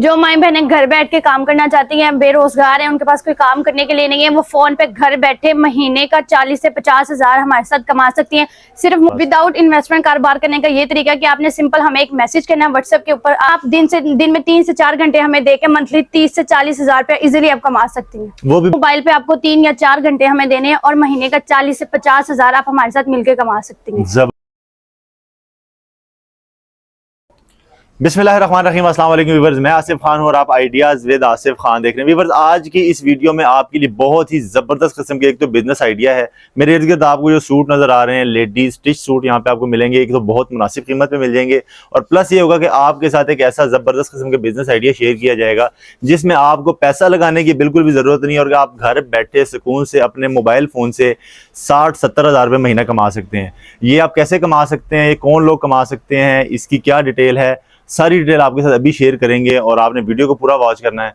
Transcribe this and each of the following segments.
जो माई बहनें घर बैठ के काम करना चाहती हैं, बेरोजगार हैं, उनके पास कोई काम करने के लिए नहीं है, वो फोन पे घर बैठे महीने का 40 से 50 हजार हमारे साथ कमा सकती हैं। सिर्फ विदाउट इन्वेस्टमेंट कारोबार करने का ये तरीका है कि आपने सिंपल हमें एक मैसेज करना है व्हाट्सएप के ऊपर। आप दिन में 3 से 4 घंटे हमें देके मंथली 30 से 40 हजार रुपया इजिली आप कमा सकती हैं। वो भी मोबाइल पे आपको 3 या 4 घंटे हमें देने हैं और महीने का 40 से 50 हजार आप हमारे साथ मिलकर कमा सकती हैं। बिस्मिल्लाहिर्रहमानिर्रहीम, अस्सलाम वालेकुम व्यूअर्स, मैं आसिफ खान हूं और आप आइडियाज़ विद आसिफ खान देख रहे हैं। व्यूअर्स, आज की इस वीडियो में आपके लिए बहुत ही ज़बरदस्त किस्म के एक तो बिजनेस आइडिया है। मेरे इर्द गिर्द आपको जो सूट नज़र आ रहे हैं, लेडीज स्टिच सूट यहाँ पे आपको मिलेंगे। एक तो बहुत मुनासिब कीमत में मिल जाएंगे और प्लस ये होगा कि आपके साथ एक ऐसा ज़बरदस्त किस्म का बिजनेस आइडिया शेयर किया जाएगा जिसमें आपको पैसा लगाने की बिल्कुल भी ज़रूरत नहीं है और आप घर बैठे सुकून से अपने मोबाइल फ़ोन से 60-70 हज़ार रुपये महीना कमा सकते हैं। ये आप कैसे कमा सकते हैं, ये कौन लोग कमा सकते हैं, इसकी क्या डिटेल है, सारी डिटेल आपके साथ अभी शेयर करेंगे और आपने वीडियो को पूरा वॉच करना है।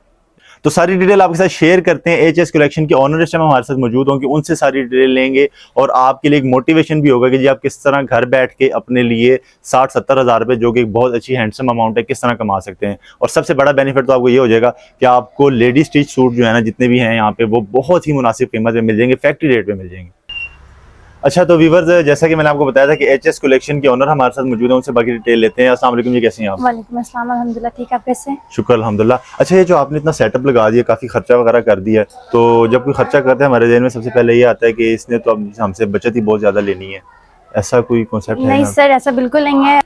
तो सारी डिटेल आपके साथ शेयर करते हैं। एचएस कलेक्शन के ऑनर इस टाइम हमारे साथ मौजूद होंगे, उनसे सारी डिटेल लेंगे और आपके लिए एक मोटिवेशन भी होगा कि जी आप किस तरह घर बैठ के अपने लिए 60-70 हज़ार रुपये, जो कि एक बहुत अच्छी हैंडसम अमाउंट है, किस तरह कमा सकते हैं। और सबसे बड़ा बेनिफिट तो आपको ये हो जाएगा कि आपको लेडी स्टिच सूट जो है ना, जितने भी हैं यहाँ पे, वो बहुत ही मुनासिब कीमत में मिल जाएंगे, फैक्ट्री रेट पे मिल जाएंगे। अच्छा, तो व्यूअर्स, जैसा कि मैंने आपको बताया था कि एचएस कलेक्शन के ओनर हमारे साथ मौजूद हैं, उनसे बाकी डिटेल लेते हैं। अस्सलाम वालेकुम जी, कैसे हैं आप? वालेकुम अस्सलाम, अल्हम्दुलिल्लाह ठीक है, आप कैसे हैं? शुक्र अल्हम्दुलिल्लाह। अच्छा, ये जो आपने इतना सेटअप लगा दिया, काफ़ी खर्चा वगैरह कर दिया, तो जब कोई खर्चा करते हैं हमारे ज़हन में सबसे पहले ये आता है कि इसने तो अब हमसे बचत ही बहुत ज़्यादा लेनी है। ऐसा कोई कॉन्सेप्ट है? नहीं सर, ऐसा बिल्कुल नहीं है।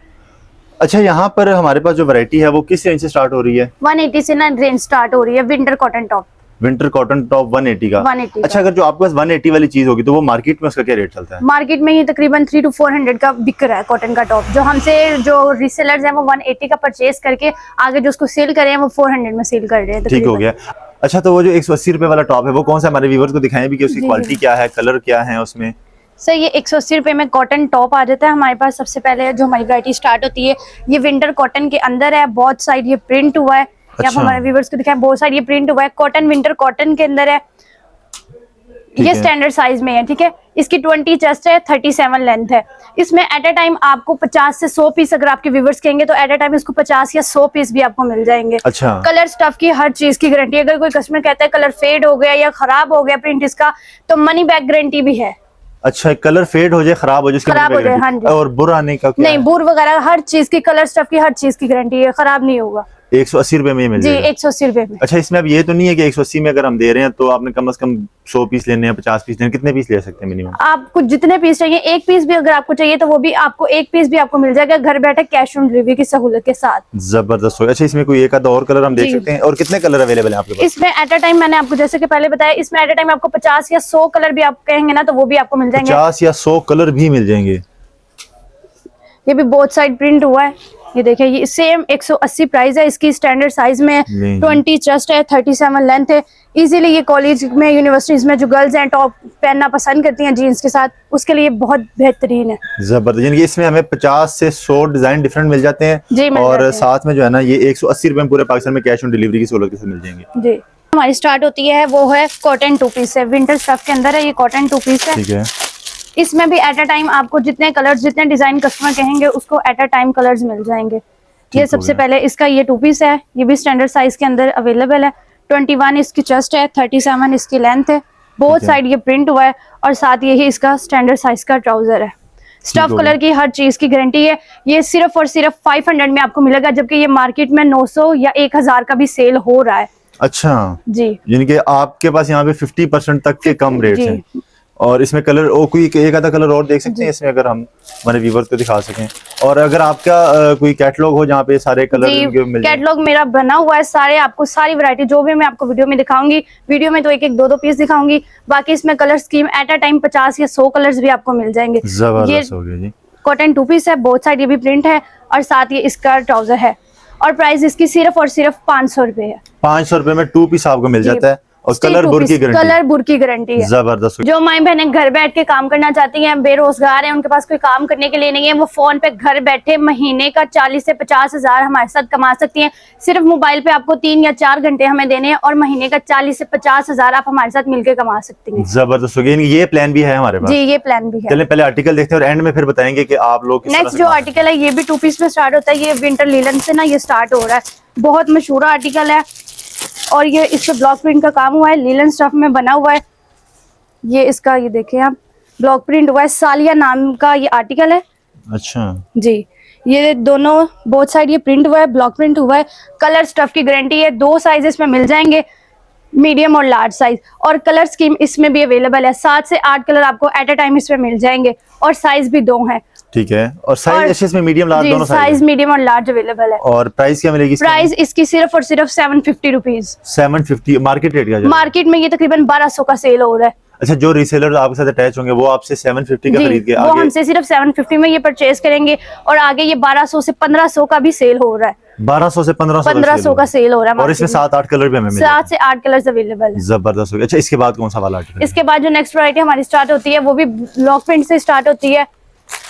अच्छा, यहाँ पर हमारे पास जो वैरायटी है वो किस रेंज से स्टार्ट हो रही है? 180 से ना रेंज स्टार्ट हो रही है। Winter cotton top, winter cotton top 180 का। 180 अच्छा, अगर जो आपके पास 180 वाली चीज होगी तो वो मार्केट में उसका क्या रेट चलता है? मार्केट में ये तकरीबन 300 to 400 का बिक रहा है कॉटन का टॉप। जो हमसे जो रीसेलर्स हैं वो 180 का परचेज करके आगे जो उसको सेल कर रहे हैं वो 400 में सेल कर रहे हैं। ठीक हो गया। अच्छा, तो वो जो 180 रुपए वाला टॉप है वो कौन सा, हमारे व्यूअर्स को दिखाएं भी कि उसकी क्वालिटी क्या है, कलर क्या है उसमें? सर, ये 180 रुपए में कॉटन टॉप आ जाता है हमारे पास। सबसे पहले जो हमारी वैरायटी स्टार्ट होती है, ये विंटर कॉटन के अंदर है, बहुत साइड ये प्रिंट हुआ है। अच्छा। आप हमारे व्यूअर्स को दिखाएं, बहुत सारी ये प्रिंट हुआ है। कॉटन विंटर कॉटन के अंदर है, ये स्टैंडर्ड साइज में है। ठीक है, इसकी 20 चेस्ट है, 37 लेंथ है। इसमें एट अ टाइम आपको 50 से 100 पीस, अगर आपके व्यूअर्स कहेंगे तो एट अ टाइम इसको 50 या 100 पीस भी आपको मिल जाएंगे। अच्छा। कलर स्टफ की हर चीज की गारंटी। अगर कोई कस्टमर कहता है कलर फेड हो गया या खराब हो गया प्रिंट इसका, तो मनी बैक गारंटी भी है। अच्छा, कलर फेड हो जाए, खराब हो जाए, खराब हो जाए, हाँ जी। और बुर आने का क्या नहीं, बुर वगैरह हर चीज की, कलर स्टफ की हर चीज की गारंटी है, खराब नहीं होगा। 180 रुपए में मिल जाएगा? जी, 180 रुपए में। अच्छा, इसमें अब ये तो नहीं है कि 180 में अगर हम दे रहे हैं तो आपने कम से कम 100 पीस लेने हैं, 50 पीस लेने, कितने पीस ले सकते हैं मिनिमम? आपको जितने पीस चाहिए, एक पीस भी अगर आपको चाहिए तो वो भी आपको, एक पीस भी आपको मिल जाएगा घर बैठे कैश ऑन डिलीवरी की सहूलत के साथ। जबरदस्त हो गया। अच्छा, इसमें कोई एक आधा और कलर हम देख सकते हैं? और कितने कलर अवेलेबल है आपके पास? इसमें एट अ टाइम, मैंने आपको जैसे कि पहले बताया, इसमें एट अ टाइम आपको 50 या 100 कलर भी आप कहेंगे ना तो वो भी आपको मिल जाएंगे। 50 या 100 कलर भी मिल जाएंगे। ये भी बोथ साइड प्रिंट हुआ है। ये देखिए, ये सेम 180 प्राइस है इसकी, स्टैंडर्ड साइज में है, 20 चेस्ट है, 37 लेंथ है। इजीली ये कॉलेज में, यूनिवर्सिटीज में जो गर्ल्स हैं टॉप पहनना पसंद करती हैं जीन्स के साथ, उसके लिए बहुत बेहतरीन है। जबरदस्त। यानी कि इसमें हमें 50 से 100 डिजाइन डिफरेंट मिल जाते हैं जी, और साथ में जो है ना ये 180 रुपए में पूरे पाकिस्तान में कैश ऑन डिलीवरी की सहूलत के साथ मिल जाएंगे। जी, हमारी स्टार्ट होती है वो है कॉटन 2 पीस है, विंटर स्टफ के अंदर है, ये कॉटन 2 पीस है। ठीक है। इसमें भी एट अ टाइम आपको जितने कलर्स, जितने डिजाइन कस्टमर कहेंगे उसको एट अ टाइम कलर्स मिल जाएंगे। ये सबसे पहले इसका ये 2 पीस है, ये भी स्टैंडर्ड साइज के अंदर अवेलेबल है। 21 इसकी चेस्ट है, 37 इसकी लेंथ है, बहुत साइड ये प्रिंट हुआ है और साथ यही इसका स्टैंडर्ड साइज का ट्राउजर है। स्टफ कलर की हर चीज की गारंटी है। ये सिर्फ और सिर्फ 500 में आपको मिलेगा, जबकि ये मार्केट में 900 या 1000 का भी सेल हो रहा है। अच्छा जी, यानी कि आपके पास यहाँ पे 50% तक के कम रेट्स हैं। और इसमें कलर और कोई एक आधा कलर और देख सकते हैं इसमें, अगर हम हमारे व्यूअर्स को दिखा सकें। और अगर आपका कोई कैटलॉग हो जहाँ पे सारे कलर मिल जाए। कैटलॉग मेरा बना हुआ है, सारे आपको सारी वैरायटी जो भी मैं आपको वीडियो में दिखाऊंगी, वीडियो में तो एक एक 2-2 पीस दिखाऊंगी, बाकी इसमें colour scheme at a time 50 या 100 कलर्स भी आपको मिल जाएंगे। जबरदस्त हो गया जी। कॉटन 2 पीस है, बहुत साइड ये भी प्रिंट है और साथ ये इसका ट्राउजर है और प्राइस इसकी सिर्फ और सिर्फ 500 रुपए है। 500 रुपए में 2 पीस आपको मिल जाता है और कलर बुर की गारंटी, कलर बुर की गारंटी है। जबरदस्त। जो माई बहनें घर बैठ के काम करना चाहती हैं, बेरोजगार हैं, उनके पास कोई काम करने के लिए नहीं है, वो फोन पे घर बैठे महीने का 40 से 50 हजार हमारे साथ कमा सकती हैं। सिर्फ मोबाइल पे आपको 3 या 4 घंटे हमें देने हैं और महीने का 40 से 50 हजार आप हमारे साथ मिलकर कमा सकती हैं। जबरदस्त हो गया। ये प्लान भी है हमारे पास? जी, ये प्लान भी है। चलिए पहले आर्टिकल देखते हैं और एंड में फिर बताएंगे कि आप लोग नेक्स्ट जो आर्टिकल है ये भी 2 पीस में स्टार्ट होता है। ये विंटर लीलन से ना ये स्टार्ट हो रहा है, बहुत मशहूर आर्टिकल है और ये इस पे ब्लॉक प्रिंट का काम हुआ है, लीलन स्टफ में बना हुआ है। ये इसका ये देखें आप, ब्लॉक प्रिंट हुआ है, सालिया नाम का ये आर्टिकल है। अच्छा जी, ये दोनों बोथ साइड ये प्रिंट हुआ है, ब्लॉक प्रिंट हुआ है। कलर स्टफ की गारंटी है। 2 साइजेस में मिल जाएंगे, मीडियम और लार्ज साइज, और कलर स्कीम इसमें भी अवेलेबल है। 7 से 8 कलर आपको एट अ टाइम इसमें मिल जाएंगे और साइज भी 2 हैं। ठीक है। और साइज इसमें मीडियम लार्ज दोनों साइज मीडियम और लार्ज अवेलेबल है। और प्राइस क्या मिलेगी? प्राइस इसकी सिर्फ और सिर्फ 750 रुपीज। 750 मार्केट रेट का? मार्केट में ये तकरीबन 1200 का सेल हो रहा है। अच्छा, जो रीसेलर आपके साथ अटैच होंगे वो आपसे 750 का खरीद के वो हमसे सिर्फ 750 में ये परचेज करेंगे और आगे ये 1200 से 1500 का भी सेल हो रहा है। 1200 से 1500 का सेल हो रहा है। और इसमें 7-8 कलर भी हमें मिलेंगे। 7 से 8 कलर्स अवेलेबल है। जबरदस्त हो गया। अच्छा, इसके बाद कौन सा वाला आर्टिकल? इसके बाद जो नेक्स्ट वैरायटी हमारी स्टार्ट होती है वो भी ब्लॉक प्रिंट से स्टार्ट होती है।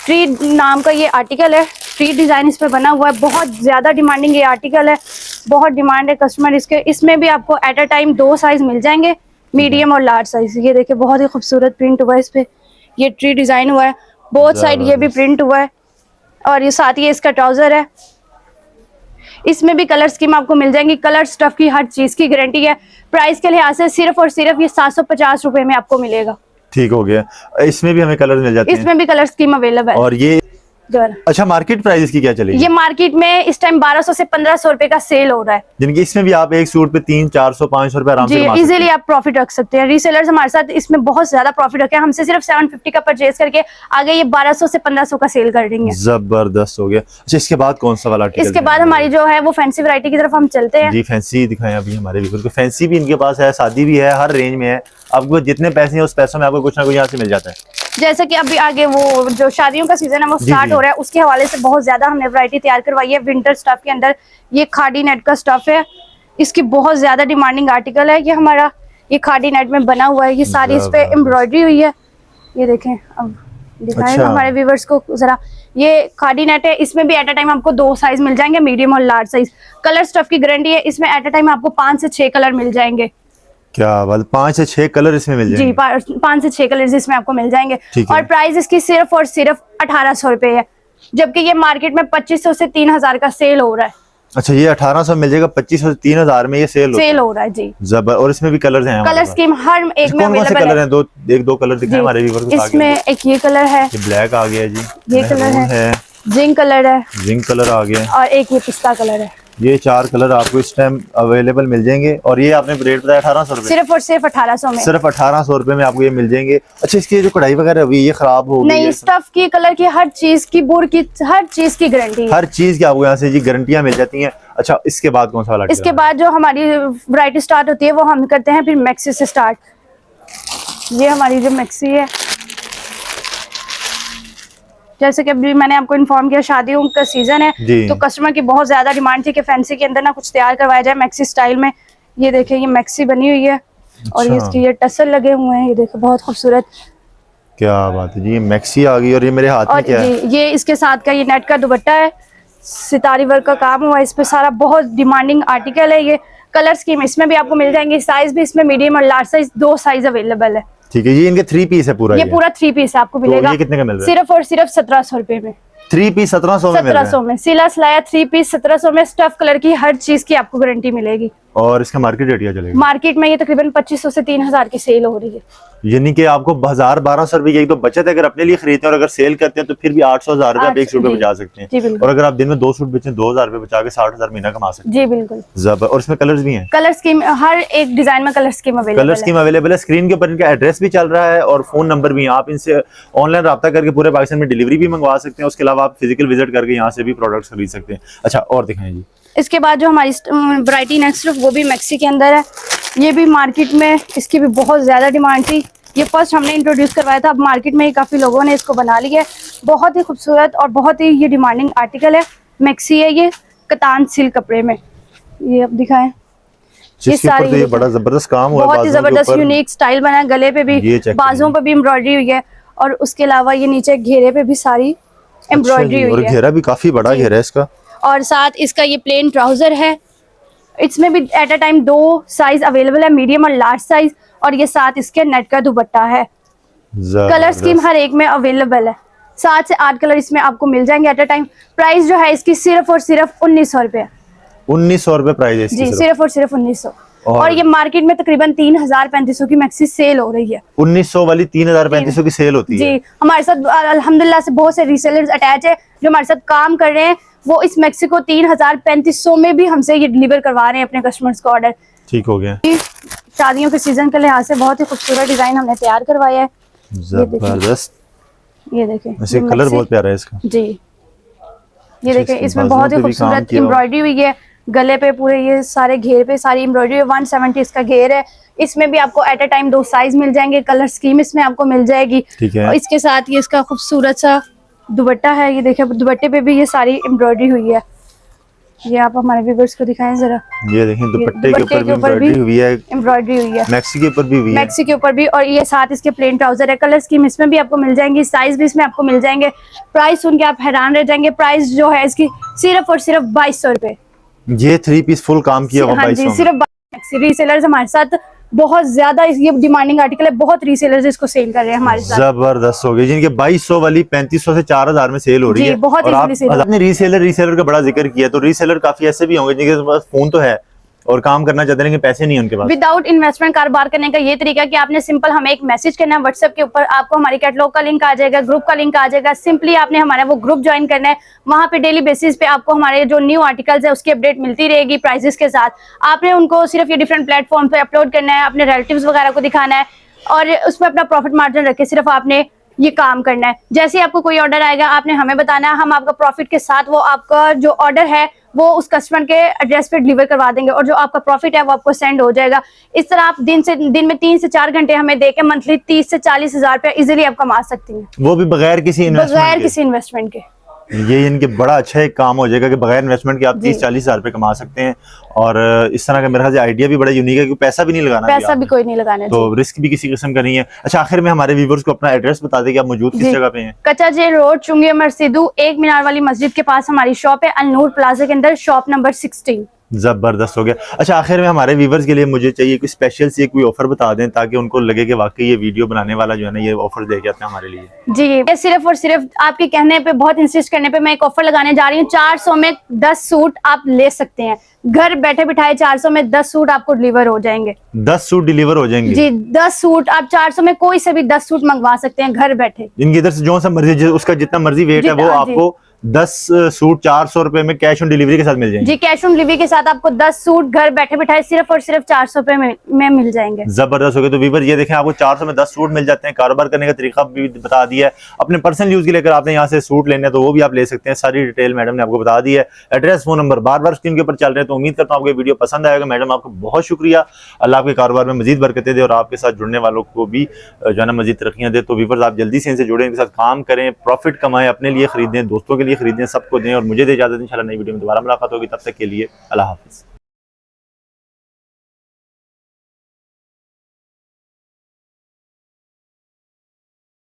ट्री नाम का ये आर्टिकल है, ट्री डिजाइन इस पे बना हुआ है। बहुत ज्यादा डिमांडिंग ये आर्टिकल है, बहुत डिमांड है कस्टमर इसके। इसमें भी आपको एट अ टाइम 2 साइज मिल जाएंगे, मीडियम और लार्ज साइज। ये देखिए बहुत ही खूबसूरत प्रिंट हुआ है इस पे, ये ट्री डिजाइन हुआ है, बोथ साइड ये भी प्रिंट हुआ है और ये साथ ही इसका ट्राउजर है। इसमें भी कलर स्कीम आपको मिल जाएंगी, कलर स्टफ की हर चीज की गारंटी है। प्राइस के लिहाज से सिर्फ और सिर्फ ये 750 रुपए में आपको मिलेगा। ठीक हो गया। इसमें भी हमें कलर मिल जाते हैं? इसमें भी कलर स्कीम अवेलेबल है। और ये अच्छा, मार्केट प्राइस इसकी क्या चलेगी? ये मार्केट में इस टाइम 1200 से 1500 रुपए का सेल हो रहा है। जिनकी इसमें भी आप एक सूट पे 300-400-500 रुपए आराम से कमा सकते हैं। इजीली आप प्रॉफिट रख सकते हैं। रीसेलर्स हमारे साथ इसमें बहुत ज्यादा प्रॉफिट रखे हैं। हमसे सिर्फ 750 का परचेज करके आगे ये 1200 से 1500 का सेल कर देंगे। जबरदस्त हो गया। अच्छा, इसके बाद कौन सा वाला आर्टिकल? इसके बाद हमारी जो है वो फैंसी वैरायटी की तरफ हम चलते हैं। जी, फैंसी दिखाएं अभी हमारे व्यूअर्स को। फैंसी भी इनके पास है, शादी भी है, हर रेंज में है। आपको जितने पैसे हैं उस पैसों में आपको कुछ ना कुछ यहाँ से मिल जाता है। जैसे कि अभी आगे वो जो शादियों का सीजन है वो स्टार्ट हो रहा है, उसके हवाले से बहुत ज्यादा हमने वैरायटी तैयार करवाई है। विंटर स्टफ के अंदर ये खादी नेट का स्टफ है, इसकी बहुत ज्यादा डिमांडिंग आर्टिकल है। ये हमारा ये खादी नेट में बना हुआ है, ये सारी इस पे एम्ब्रॉयडरी हुई है। ये देखें, अब दिखाएगा हमारे व्यूवर्स को जरा। ये खादी नेट है, इसमें भी एट अ टाइम आपको 2 साइज मिल जाएंगे, मीडियम और लार्ज साइज। कलर स्टफ की गारंटी है, इसमें एट अ टाइम आपको 5 से 6 कलर मिल जाएंगे। क्या बात, 5 से 6 कलर इसमें मिल जाएंगे? जी, 5 से 6 कलर इसमें आपको मिल जाएंगे। और प्राइस इसकी सिर्फ और सिर्फ 1800 रुपए है, जबकि ये मार्केट में 2500 से 3000 का सेल हो रहा है। अच्छा, ये 1800 मिल जाएगा, 2500 से 3000 में ये सेल हो रहा है। जी जबर। और इसमें भी कलर्स हैं? कलर स्कीम हर एक में कौन-कौन से कलर हैं? एक दो कलर दिखाएं हमारे व्यूअर्स को। इसमें एक ये कलर है, ये ब्लैक आ गया जी, ये कलर है, जिंक कलर है, जिंक कलर आ गया, और एक ये पिस्ता कलर है। ये 4 कलर आपको इस टाइम अवेलेबल मिल जाएंगे। और ये आपने रेट बताया 1800 रुपए? सिर्फ और सिर्फ 1800 में। सिर्फ 1800 रुपए में आपको ये मिल जाएंगे। अच्छा, इसकी जो कढ़ाई वगैरह हुई ये खराब हो गई? नहीं, स्टफ की, कलर की, हर चीज की, बुर की, हर चीज की गारंटी है। हर चीज की आपको यहाँ से जी गारंटियां मिल जाती हैं। अच्छा, इसके बाद कौन सा वाला? इसके बाद जो हमारी वैरायटी स्टार्ट होती है वो हम करते हैं फिर मैक्सी से स्टार्ट। ये हमारी जो मैक्सी है, जैसे कि अभी मैंने आपको इन्फॉर्म किया शादियों का सीजन है, तो कस्टमर की बहुत ज्यादा डिमांड थी कि फैंसी के अंदर ना कुछ तैयार करवाया जाए मैक्सी स्टाइल में। ये देखें, ये मैक्सी बनी हुई है। अच्छा। और इसके ये टसल लगे हुए हैं, ये देखो बहुत खूबसूरत। क्या बात है जी, ये मैक्सी आ गई। और ये मेरे हाथ में क्या है? ये इसके साथ का ये नेट का दुपट्टा है, सितारी वर्क का काम हुआ है इस पे सारा, बहुत डिमांडिंग आर्टिकल है। ये कलर स्कीम इसमें भी आपको मिल जाएंगे, साइज भी इसमें मीडियम और लार्ज साइज 2 साइज अवेलेबल है। ठीक है, ये इनके 3 पीस है पूरा? ये पूरा 3 पीस आपको मिलेगा। तो ये कितने का मिल रहा है? सिर्फ और सिर्फ 1700 रुपए में। 3 पीस 1700 में? 1700 में सिला सिलाया 3 पीस 1700 में, स्टफ कलर की हर चीज की आपको गारंटी मिलेगी। और इसका मार्केट रेट क्या चलेगा? मार्केट में ये तकरीबन 2500 से 3000 की सेल हो रही है। यानी कि आपको 1000-1200 रुपए की एक तो बचत है अगर अपने लिए खरीदते हैं, और अगर सेल करते हैं तो फिर भी 800-1000 रुपए आप एक सूट पे बचा सकते हैं। और अगर आप दिन में 2 सूट बेचें 2000 रुपए बचा के 60000 महीना कमा सकते हैं। जी बिल्कुल, जबर। और इसमें कलर्स भी हैं? कलर स्कीम हर एक डिजाइन में कलर स्कीम अवेलेबल है। स्क्रीन के ऊपर इनका एड्रेस भी चल रहा है और फोन नंबर भी है। आप इनसे ऑनलाइन रब्ता करके पूरे पाकिस्तान में डिलीवरी भी मंगवा सकते हैं। उसके अलावा आप फिजिकल विजिट करके यहाँ से भी प्रोडक्ट्स खरीद सकते हैं। अच्छा, और दिखाएं जी। इसके बाद जो हमारी वैरायटी नेक्स्ट वो भी मैक्सी के अंदर है। ये भी मार्केट में इसकी भी बहुत ज्यादा डिमांड थी। ये फर्स्ट हमने इंट्रोड्यूस करवाया था, अब मार्केट में काफी लोगों ने इसको बना लिया है। बहुत ही खूबसूरत और बहुत ही ये डिमांडिंग आर्टिकल है। मैक्सी है, ये कतान सिल्क कपड़े में। ये अब दिखाएं, जिसके ऊपर तो ये बड़ा जबरदस्त काम हुआ है, बहुत ही जबरदस्त यूनिक स्टाइल बना है। गले पे भी, बाजुओं पे भी एम्ब्रॉयडरी हुई है और उसके अलावा ये नीचे घेरे पे भी सारी एम्ब्रॉयडरी हुई है। और घेरा भी काफी बड़ा घेरा है इसका। और साथ इसका ये प्लेन ट्राउजर है। इसमें भी at a time 2 size available है, मीडियम और लार्ज साइज। और ये साथ इसके नेट का दुपट्टा है। कलर स्कीम हर एक में अवेलेबल है, 7 से 8 कलर इसमें आपको मिल जाएंगे एट अ टाइम। प्राइस जो है इसकी सिर्फ और सिर्फ 1900 रुपए। 1900 रुपए प्राइस है इसकी? जी, सिर्फ और सिर्फ 1900। और ये मार्केट में तकरीबन 3000-3500 की मैक्सी सेल हो रही है। 1900 वाली 3000-3500 की सेल होती है। जी, हमारे साथ अल्हम्दुलिल्लाह से बहुत से रीसेलर्स अटैच है जो हमारे साथ काम कर रहे हैं। वो इस मैक्सी को 3000-3500 में भी हमसे ये डिलीवर करवा रहे हैं अपने कस्टमर्स को ऑर्डर। ठीक हो गया। शादियों के सीजन के लिहाज से बहुत ही खूबसूरत डिजाइन हमने तैयार करवाया है। जबरदस्त, ये देखें, वैसे कलर बहुत प्यारा है इसका। जी, ये देखें, इसमें बहुत ही खूबसूरत एम्ब्रॉयडरी हुई है। गले पे पूरे ये सारे घेर पे सारी एम्ब्रॉयडरी है। 170 इसका घेर है। इसमें भी आपको एट अ टाइम 2 साइज मिल जाएंगे। कलर स्कीम इसमें आपको मिल जाएगी। ठीक है। और इसके साथ ये इसका खूबसूरत सा दुपट्टा है। ये देखिए, दुपट्टे पे भी ये सारी एम्ब्रॉयडरी हुई है। ये आप हमारे व्यूअर्स को दिखाएं जरा। ये देखें, दुपट्टे के ऊपर भी एम्ब्रॉयडरी हुई है। एम्ब्रॉयडरी हुई है मैक्सी के ऊपर भी हुई है। मैक्सी के ऊपर भी। और ये साथ इसके प्लेन ट्राउजर है। कलर स्कीम इसमें भी आपको मिल जाएंगी, साइज भी इसमें आपको मिल जाएंगे। प्राइस सुन के आप हैरान रह जाएंगे। प्राइस जो है इसकी सिर्फ और सिर्फ 2200 रुपए। ये 3 पीस फुल काम किया हुआ 2200 में। सिर्फ रीसेलर्स हमारे साथ बहुत ज्यादा, ये डिमांडिंग आर्टिकल है, बहुत रीसेलर्स इसको सेल कर रहे हैं हमारे साथ। जबरदस्त हो गई, जिनके 2200 वाली 3500 से 4000 में सेल हो रही है। बहुत और आपने रीसेलर का बड़ा जिक्र किया, तो रीसेलर काफी ऐसे भी होंगे जिनके पास फोन तो है और काम करना चाहते हैं लेकिन पैसे नहीं है उनके पास। विदाउट इन्वेस्टमेंट कारोबार करने का ये तरीका कि आपने सिंपल हमें एक मैसेज करना है व्हाट्सएप के ऊपर। आपको हमारी कैटलॉग का लिंक आ जाएगा, ग्रुप का लिंक आ जाएगा। सिंपली आपने हमारा वो ग्रुप ज्वाइन करना है। वहां पे डेली बेसिस पे आपको हमारे जो न्यू आर्टिकल्स है उसकी अपडेट मिलती रहेगी प्राइजेस के साथ। आपने उनको सिर्फ ये डिफरेंट प्लेटफॉर्म पे अपलोड करना है, अपने रिलेटिव्स वगैरह को दिखाना है और उसमें अपना प्रॉफिट मार्जिन रख के सिर्फ आपने ये काम करना है। जैसे ही आपको कोई ऑर्डर आएगा आपने हमें बताना है, हम आपका प्रॉफिट के साथ वो आपका जो ऑर्डर है वो उस कस्टमर के एड्रेस पे डिलीवर करवा देंगे और जो आपका प्रॉफिट है वो आपको सेंड हो जाएगा। इस तरह आप दिन में 3 से 4 घंटे हमें देके मंथली 30 से 40 हजार रुपया इजीली आप कमा सकती हैं, वो भी बगैर किसी इन्वेस्टमेंट के। ये इनके बड़ा अच्छा एक काम हो जाएगा कि बगैर इन्वेस्टमेंट के आप 30-40 हजार रुपए कमा सकते हैं। और इस तरह का मेरे ख्याल से आइडिया भी बड़ा यूनिक है क्योंकि पैसा भी नहीं लगाना, पैसा भी कोई नहीं लगाना, तो रिस्क भी किसी किस्म का नहीं है। अच्छा, आखिर में हमारे व्यूअर्स को अपना एड्रेस बता दें कि आप मौजूद किस जगह पे हैं? कच्चा जेल रोड, चुंगी मस्जिदू, 1 मीनार वाली मस्जिद के पास हमारी शॉप है। अल-नूर प्लाजा के अंदर, शॉप नंबर 16। जबरदस्त हो गया। अच्छा, आखिर में हमारे व्यूवर्स के लिए मुझे चाहिए कि स्पेशल से कोई ऑफर बता दें ताकि उनको लगे कि वाकई ये वीडियो बनाने वाला जो है ना ये ऑफर दे के आते हैं हमारे लिए। जी, ये सिर्फ और सिर्फ आपके कहने पे, बहुत इंसिस्ट करने पे मैं एक ऑफर लगाने जा रही हूँ। 400 में 10 सूट आप ले सकते हैं। घर बैठे बिठाए 400 में 10 सूट आपको डिलीवर हो जाएंगे। 10 सूट डिलीवर हो जाएंगे? जी, 10 सूट आप 400 में कोई से भी 10 सूट मंगवा सकते हैं घर बैठे। इनकी इधर से जो सा मर्जी, उसका जितना मर्जी वेट है वो आपको 10 सूट 400 रुपए में कैश ऑन डिलीवरी के साथ मिल जाएंगे। जी, कैश ऑन डिलीवरी के साथ आपको 10 सूट घर बैठे बिठाए सिर्फ और सिर्फ 400 रुपए में मिल जाएंगे। जबरदस्त हो गया। तो वीवर ये देखें, आपको 400 में 10 सूट मिल जाते हैं। कारोबार करने का तरीका भी बता दिया है। अपने पर्सनल यूज के लिए अगर आपने यहाँ से सूट लेने हैं तो वो भी आप ले सकते हैं। सारी डिटेल मैडम ने आपको बता दी है। एड्रेस, फोन नंबर बार बार स्क्रीन के ऊपर चल रहे हैं। तो उम्मीद करता हूँ आपको वीडियो पसंद आएगा। मैडम आपको बहुत शुक्रिया। अल्लाह आपके कारोबार में मजीद बरकतें दे और आपके साथ जुड़ने वालों को भी जो है ना मजीद तरक्कियां दे। तो वीवर्स आप जल्दी से इनसे जुड़े, इनके साथ काम करें, प्रॉफिट कमाएं, अपने लिए खरीदें, दोस्तों के लिए खरीदें, सबको दें। और मुझे दे इजाजत, इंशाल्लाह नई वीडियो में दोबारा मुलाकात होगी। तब तक के लिए अल्लाह हाफिज।